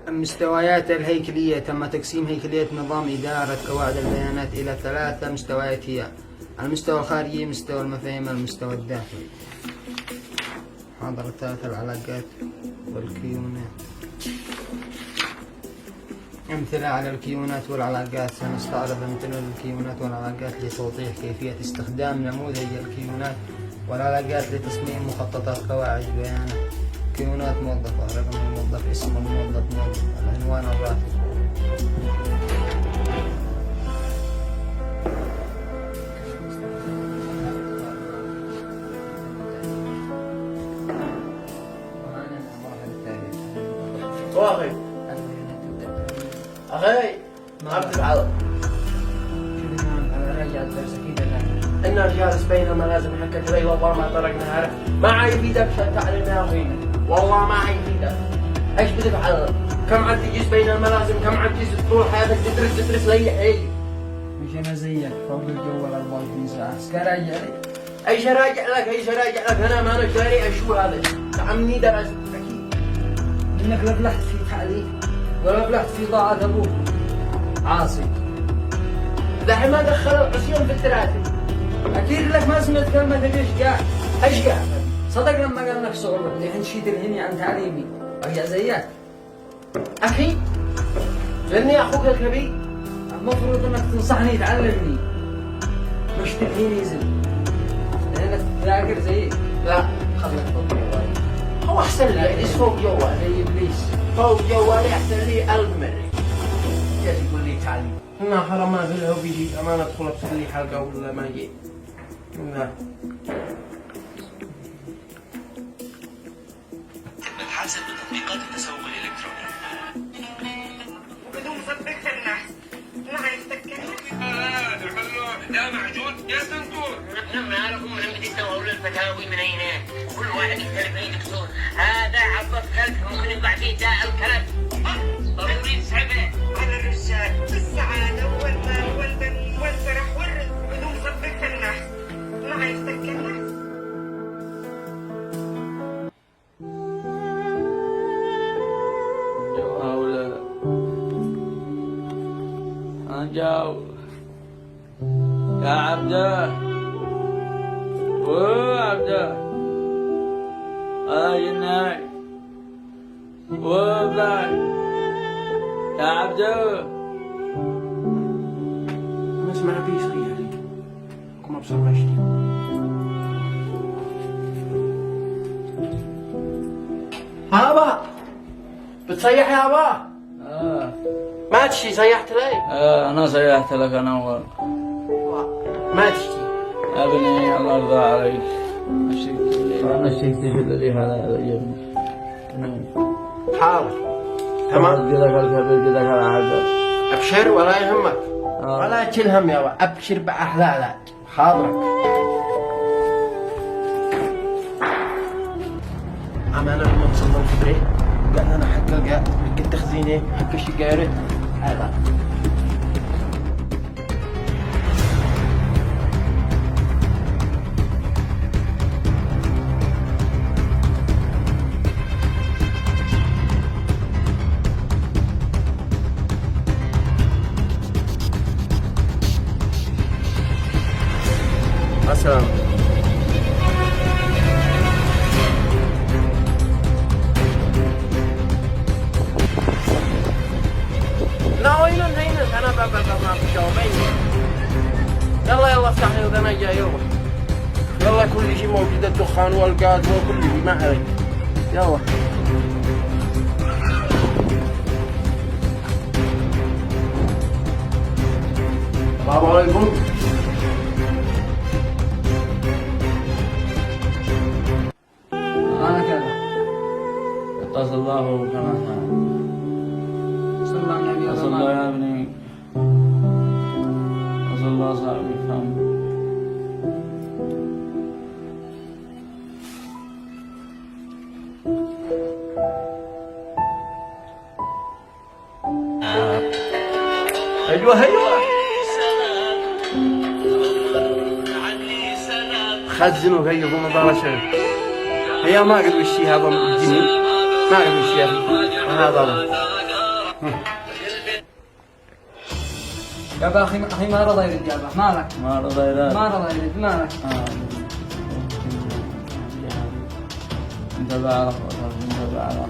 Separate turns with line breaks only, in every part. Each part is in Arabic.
المستويات الهيكلية. تم تقسيم هيكلية نظام إدارة قواعد البيانات إلى 3 مستويات، هي المستوى الخارجي، مستوى المفاهيم، المستوى الداخلي. محاضرة العلاقات والكيونات. أمثلة على الكيونات والعلاقات. سنستعرض أمثلة الكيونات والعلاقات لتوضيح كيفية استخدام نموذج الكيونات والعلاقات لتصميم مخططات قواعد بيانات. كيونات موظفة، رقم الموظف، اسم الموظف، موظف، العنوان، الراتب.
واخي أخي ما بتفعل إن جالس بين الملازم حكت لي والله ما طرقنا هذا ما يفيدك تعلم يا أخي والله ما يفيدك. إيش بتفعل؟ كم عاد تجلس بين الملازم؟ كم عاد تجلس طول حياتك تدرس لي حيلي؟
مش أنا زيك فوق الجو 24 ساعة. اسكراجع لي.
ايش راجع لك انا ما انا شاري شو هذا؟ تعمني درس اكيد
انك لفلحت في تعليم ولفلحت في طاعة ابوك عاصي.
دحين ما دخل العصيان في التراتب.
اكيد لك ما سمعت كلمة الاشجاع.
ايش قاعد؟
صدق لما قال لك صغرك الحين شيت الهني عن تعليمي ارجع زيك.
اخي لاني اخوك الكبير
المفروض انك تنصحني تعلمني مش تلهيني زين. لانك تذاكر زيي.
لا
خليك فوق جوالي.
هو احسن لي اجلس فوق جوالي
زي ابليس.
فوق جوالي احسن لي 1000 مرة. جالس يقول لي تعليم. إنها حرام ما في له بيجي أما ندخل بسوي لي حلقة ولا ما يجي. لا.
نتحاسب بتطبيقات التسوق الإلكتروني.
بدون صدق الناس ما يفتكرنا.
ده معجون يا دكتور.
نحن ما لكم من بدي تسووا الفتاوي من أين؟ كل واحد يختلف أي دكتور. هذا عضة كلب ممكن يقع فيه داء الكلب. ضروري تسحبه.
على الرجال بالسعادة والمال والبنين والفرح والرزق بدون صدق الناس ما يفتكرنا.
جاو يا عبده وعبده جناي وبلاي يا عبده
ما اسمع بي صغير عليك. كم أبصر ماشي. هابا بتصيح يا هابا. ما تشتي صيحت لي.
انا صيحت لك انا اول.
ما تشتي
يا ابني الله يرضى عليك. انا شيكت في الذي هذا يعجبني.
حاضر تمام.
جدك الكبير جدك العجب.
ابشر ولا يهمك. ولا تشيل هم يا ولد. ابشر باحلى علاج. حاضرك. امانه لما وصلنا الكبريت قال لنا حق التخزينه حق الشقايره هذا. السلام. لا وينن انا ما بجاوبين. يلا افتح لي اذا انا جاي. يلا كل شيء موجود، الدخان والغاز وكل شيء ما عليك. يلا السلام عليكم.
انا كذا.
اتصل الله كما كان.
صلى الله عليه وسلم.
صلى الله يا ابني. صلى الله صاحبي فهم.
ايوه خزنوا وكيفوا مباشرة. هي ما قد وشي هذا الجنين ما قد وشي هذا
يابا أخي ما رضى يرد يابا، مالك؟
ما رضى يرد.
ما رضى يرد، مالك؟
انت بعرف انت بعرف.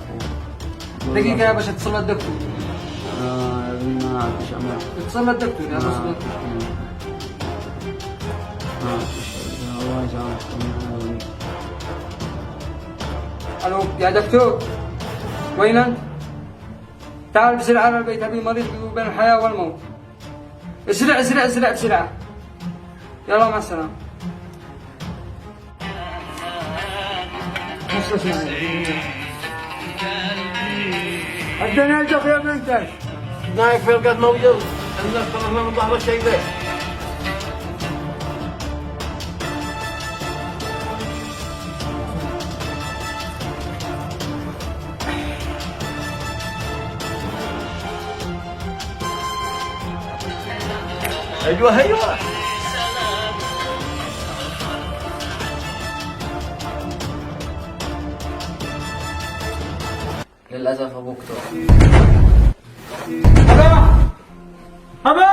دقيقة يا باشا اتصل الدكتور.
يا ابني ما عاد شمع.
اتصل الدكتور يا باشا.
الله يسامحكم.
الو يا دكتور، وين انت؟ تعال بسرعة على البيت، ابي مريض بين الحياة والموت. اسرع اسرع اسرع بسرعة. يلا مع السلامة. الدنيا الجف يا بنتك.
نايف في القد موجود. الناس طلعنا من ظهر الشيء ذا. ايوه ايوه.
للأسف أبوك توفى.
أبا أبا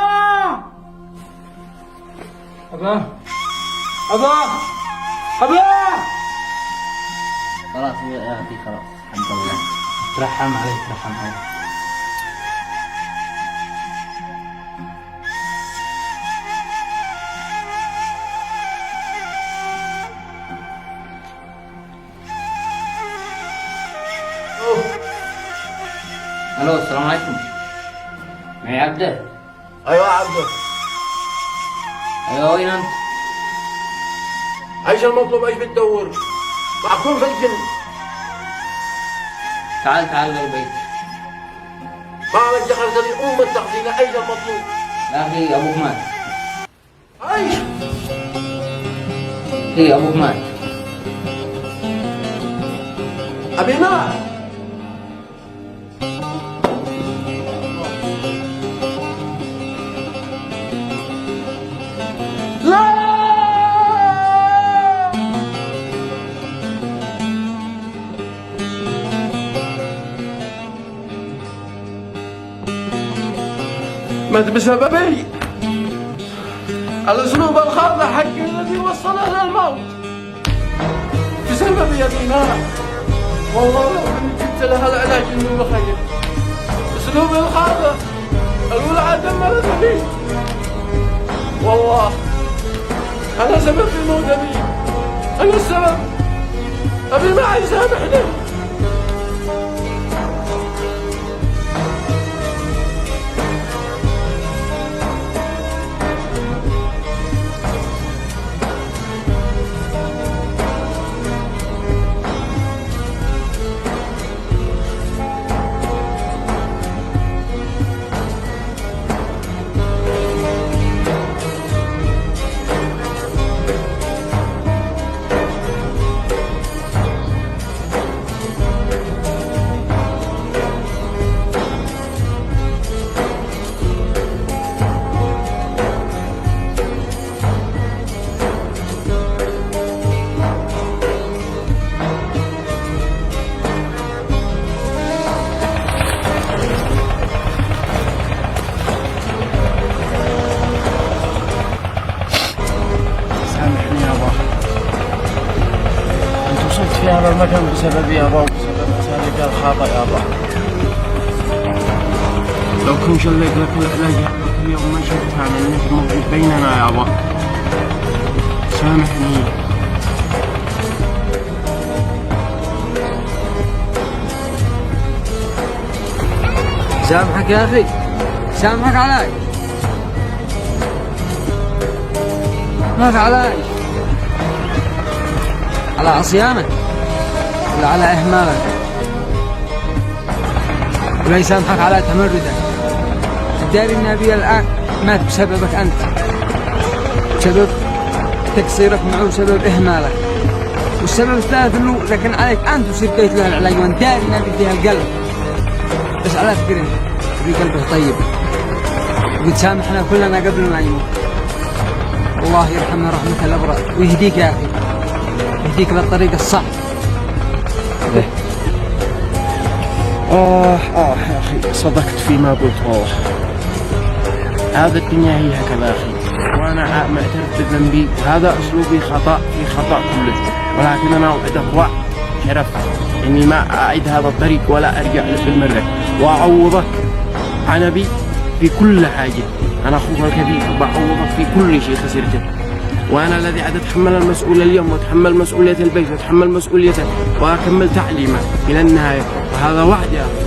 أبا أبا أبا.
خلاص يا أخي خلاص، الحمد لله.
ترحم عليك ترحم عليك.
الو السلام عليكم. معي عبده.
ايوه عبده.
ايوه وين انت؟
ايش المطلوب؟ ايش بتدور؟ معكم في الجن.
تعال للبيت.
ما عليك دخلت لي التغسيله. ايش المطلوب؟
يا اخي ابوك مات.
ايش؟
اي ابوك مات.
ابي مات. مات بسببي. الاسلوب الخاطئ حقي الذي وصله للموت بسببي يا بناء. والله لو اني جبت لها العلاج انه بخير. اسلوبي الخاطئ الولعة دمرت لي. والله انا سبب في موت ابي. انا السبب. ابي ما يسامحني. في هذا المكان بسبب يابا وبسبب مسالك الخاطئ يابا. لو كنت شليت لك العلاج اليوم ما شفتها من انك موجود بيننا يابا. سامحني.
سامحك يا اخي، سامحك علي. ماك علي؟ على عصيانك ولا على إهمالك؟ ولا يسامحك على تمردك؟ الداري النبي الآن مات بسببك أنت، بسبب تقصيرك معه، بسبب إهمالك. والسبب الثالث أنه لكن عليك أنت وسبيت له العلاج وأنت داري النبي فيها القلب. بس على فكرة في قلبه طيب وبتسامحنا كلنا قبل ما يموت. الله يرحمه رحمة الأبرار ويهديك يا أخي، يهديك للطريق الصح.
يا أخي صدقت فيما قلت والله. هذا الدنيا هي هكذا يا أخي، وأنا معترف بذنبي. هذا أسلوبي خطأ في خطأ كله، ولكن أنا أوعدك وعد شرف إني ما أعيد هذا الطريق ولا أرجع له بالمرة، وأعوضك عن أبي في كل حاجة. أنا أخوك الكبير وبعوضك في كل شيء خسرته، وأنا الذي عاد أتحمل المسؤولية اليوم، وأتحمل مسؤولية البيت، وأتحمل مسؤوليته، وأكمل تعليمه إلى النهاية. وهذا وعد يا أخي.